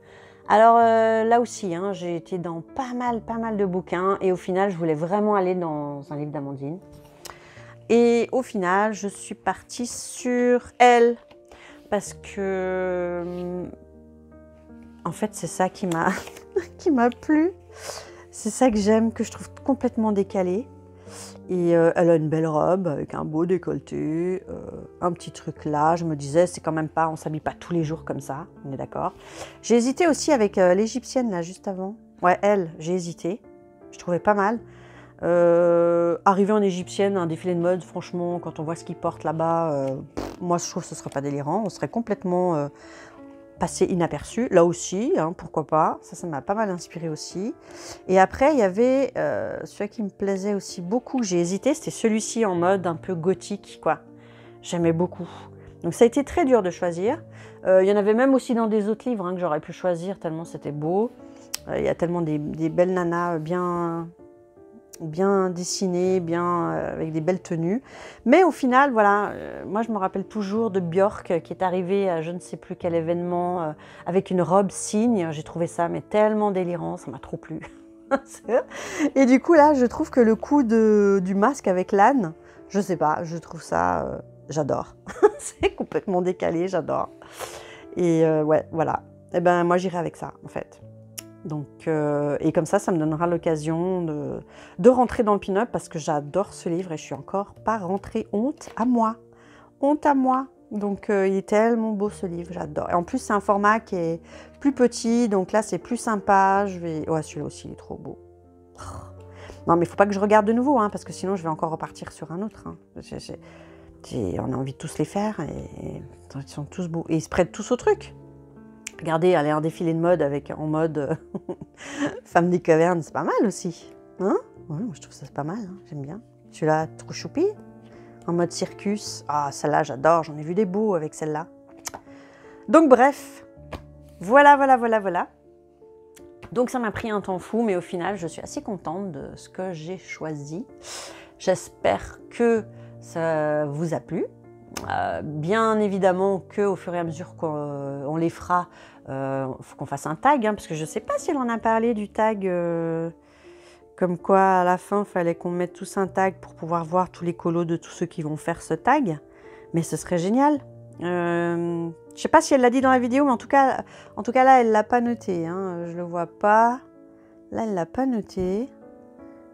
Alors là aussi, hein, j'ai été dans pas mal de bouquins et au final, je voulais vraiment aller dans un livre d'Amandine. Et au final, je suis partie sur Elle. Parce que, en fait, c'est ça qui m'a plu. C'est ça que j'aime, que je trouve complètement décalé. Et elle a une belle robe avec un beau décolleté, un petit truc là. Je me disais, c'est quand même pas, on s'habille pas tous les jours comme ça, on est d'accord. J'ai hésité aussi avec l'égyptienne là, juste avant. Ouais, Elle, j'ai hésité. Je trouvais pas mal. Arriver en égyptienne, un défilé de mode, franchement, quand on voit ce qu'ils portent là-bas, moi je trouve que ce serait pas délirant. On serait complètement passé inaperçu, là aussi, hein, pourquoi pas, ça m'a pas mal inspiré aussi. Et après, il y avait celui qui me plaisait aussi beaucoup, j'ai hésité, c'était celui-ci en mode un peu gothique, quoi. J'aimais beaucoup. Donc ça a été très dur de choisir. Il y en avait même aussi dans des autres livres hein, que j'aurais pu choisir, tellement c'était beau. Il y a tellement des belles nanas bien dessinées, avec des belles tenues. Mais au final, voilà, moi je me rappelle toujours de Björk qui est arrivée à je ne sais plus quel événement avec une robe cygne. J'ai trouvé ça mais tellement délirant, ça m'a trop plu. Et du coup là, je trouve que le coup du masque avec l'âne, je sais pas, je trouve ça, j'adore. C'est complètement décalé, j'adore. Et ouais, voilà. Et ben moi j'irai avec ça en fait. Donc, et comme ça me donnera l'occasion de rentrer dans le pin-up parce que j'adore ce livre et je suis encore pas rentrée. Honte à moi. Honte à moi. Donc, il est tellement beau ce livre, j'adore. Et en plus, c'est un format qui est plus petit, donc là, c'est plus sympa. Ouais, celui-là aussi, il est trop beau. Non, mais il ne faut pas que je regarde de nouveau, hein, parce que sinon, je vais encore repartir sur un autre. Hein. On a envie de tous les faire et ils sont tous beaux. Et ils se prêtent tous au truc. Regardez, aller en défilé de mode en mode femme des cavernes, c'est pas mal aussi. Hein? Ouais, moi je trouve ça c'est pas mal, hein, j'aime bien. Celui-là, trop choupi. En mode circus. Ah, celle-là, j'adore, j'en ai vu des beaux avec celle-là. Donc bref, voilà. Donc ça m'a pris un temps fou, mais au final, je suis assez contente de ce que j'ai choisi. J'espère que ça vous a plu. Bien évidemment qu'au fur et à mesure qu'on les fera, faut qu'on fasse un tag, hein, parce que je ne sais pas si elle en a parlé du tag, comme quoi à la fin, il fallait qu'on mette tous un tag pour pouvoir voir tous les colos de tous ceux qui vont faire ce tag. Mais ce serait génial. Je ne sais pas si elle l'a dit dans la vidéo, mais en tout cas là, elle ne l'a pas noté. Hein, je ne le vois pas. Là, elle ne l'a pas noté.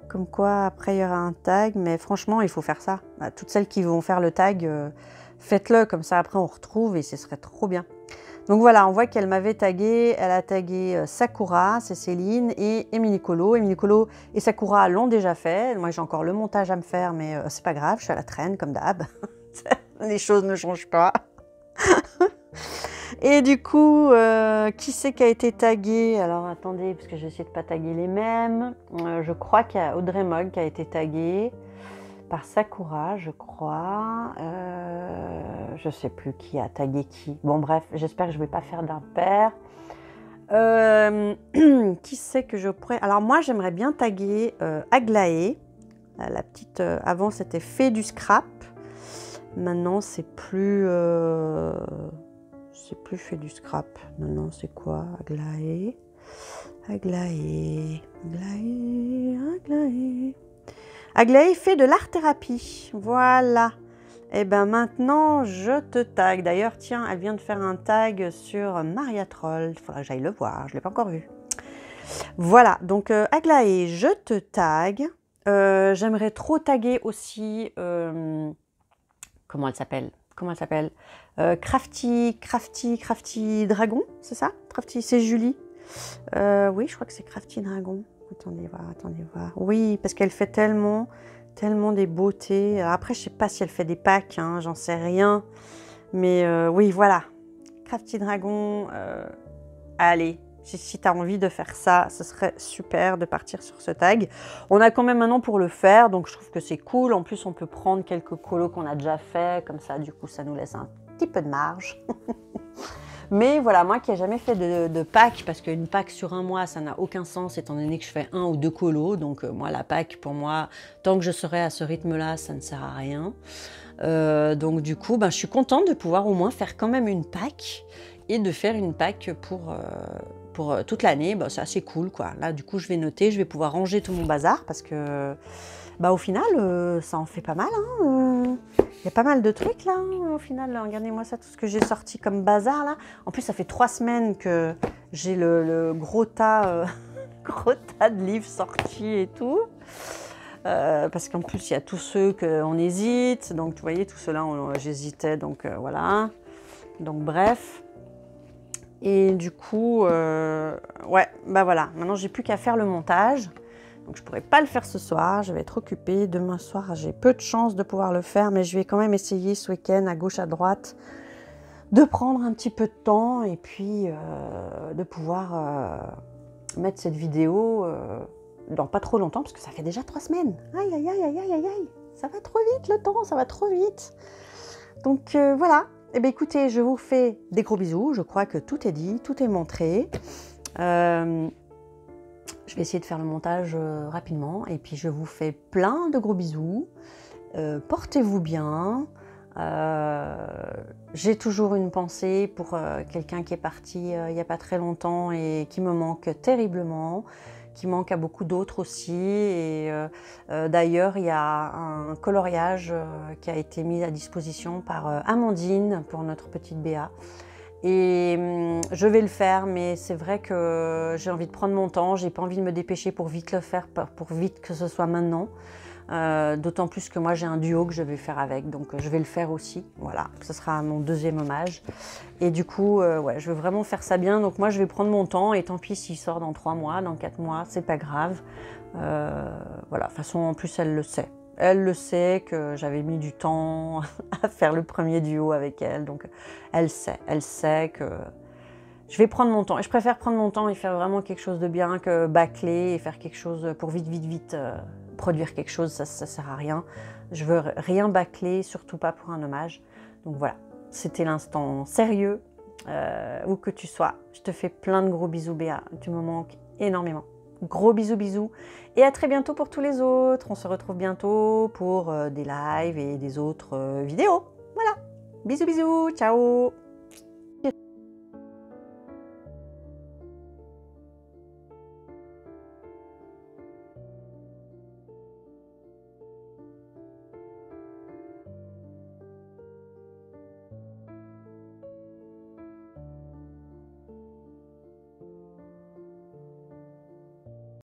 Comme quoi, après, il y aura un tag. Mais franchement, il faut faire ça. Toutes celles qui vont faire le tag, faites-le. Comme ça, après, on retrouve et ce serait trop bien. Donc voilà, on voit qu'elle m'avait tagué. Elle a tagué Sakura, c'est Céline, et Émilie Colo. Émilie Colo et Sakura l'ont déjà fait. Moi, j'ai encore le montage à me faire, mais c'est pas grave. Je suis à la traîne, comme d'hab. Les choses ne changent pas. Et du coup, qui c'est qui a été tagué? Alors attendez, parce que j'essaie de ne pas taguer les mêmes. Je crois qu'il y a Audrey Mogg qui a été taguée par Sakura, je crois. Je ne sais plus qui a tagué qui. Bon bref, j'espère que je ne vais pas faire d'impair. Qui c'est que je pourrais... Alors moi, j'aimerais bien taguer Aglaé. La petite... avant, c'était Fée du scrap. Maintenant, c'est plus fait du scrap. Maintenant, c'est quoi? Aglaé. Aglaé fait de l'art-thérapie. Voilà. Et ben maintenant, je te tag. D'ailleurs, tiens, elle vient de faire un tag sur Maria Troll. Il faudra que j'aille le voir. Je ne l'ai pas encore vu. Voilà. Donc, Aglaé, je te tag. J'aimerais trop taguer aussi... comment elle s'appelle? Crafty Dragon, c'est ça? Crafty, c'est Julie. Oui, je crois que c'est Crafty Dragon. Attendez voir. Oui, parce qu'elle fait tellement des beautés. Alors après, je sais pas si elle fait des packs, hein, j'en sais rien. Mais oui, voilà. Crafty Dragon, allez. Si tu as envie de faire ça, ce serait super de partir sur ce tag. On a quand même un an pour le faire, donc je trouve que c'est cool. En plus, on peut prendre quelques colos qu'on a déjà fait, comme ça, du coup, ça nous laisse un petit peu de marge. Mais voilà, moi qui n'ai jamais fait de pack, parce qu'une pack sur un mois, ça n'a aucun sens, étant donné que je fais 1 ou 2 colos. Donc moi, la pack, pour moi, tant que je serai à ce rythme-là, ça ne sert à rien. Donc du coup, je suis contente de pouvoir au moins faire quand même une pack et de faire une pack pour toute l'année. C'est assez cool, quoi. Là, du coup, je vais noter, je vais pouvoir ranger tout mon bazar parce que, au final, ça en fait pas mal. Hein. Il y a pas mal de trucs, là, hein, au final. Regardez-moi ça, tout ce que j'ai sorti comme bazar, là. En plus, ça fait 3 semaines que j'ai le gros tas, de livres sortis et tout. Parce qu'en plus, il y a tous ceux qu'on hésite. Donc, vous voyez, tout cela, j'hésitais. Donc, voilà. Donc, bref. Et du coup, ouais, voilà. Maintenant, j'ai plus qu'à faire le montage. Donc, je ne pourrai pas le faire ce soir. Je vais être occupée. Demain soir, j'ai peu de chance de pouvoir le faire. Mais je vais quand même essayer ce week-end, à gauche, à droite, de prendre un petit peu de temps et puis de pouvoir mettre cette vidéo dans pas trop longtemps, parce que ça fait déjà 3 semaines. Aïe, aïe, aïe, aïe, aïe, aïe, aïe. Ça va trop vite le temps, ça va trop vite. Donc voilà. Eh bien écoutez, je vous fais des gros bisous. Je crois que tout est dit, tout est montré. Je vais essayer de faire le montage rapidement. Et puis je vous fais plein de gros bisous. Portez-vous bien. J'ai toujours une pensée pour quelqu'un qui est parti il n'y a pas très longtemps et qui me manque terriblement, qui manque à beaucoup d'autres aussi. Et d'ailleurs, il y a un coloriage qui a été mis à disposition par Amandine pour notre petite Béa. Et je vais le faire, mais c'est vrai que j'ai envie de prendre mon temps, j'ai pas envie de me dépêcher pour vite le faire, pour vite que ce soit maintenant. D'autant plus que moi j'ai un duo que je vais faire avec, donc je vais le faire aussi, voilà, ce sera mon deuxième hommage. Et du coup, ouais, je veux vraiment faire ça bien, donc moi je vais prendre mon temps, et tant pis s'il sort dans 3 mois, dans 4 mois, c'est pas grave. Voilà, de toute façon en plus elle le sait. Elle le sait que j'avais mis du temps à faire le premier duo avec elle, donc elle sait que je vais prendre mon temps. Et je préfère prendre mon temps et faire vraiment quelque chose de bien que bâcler et faire quelque chose pour vite produire quelque chose, ça sert à rien. Je veux rien bâcler, surtout pas pour un hommage. Donc voilà, c'était l'instant sérieux, où que tu sois. Je te fais plein de gros bisous Béa, tu me manques énormément. Gros bisous bisous et à très bientôt pour tous les autres. On se retrouve bientôt pour des lives et des autres vidéos. Voilà, bisous bisous, ciao.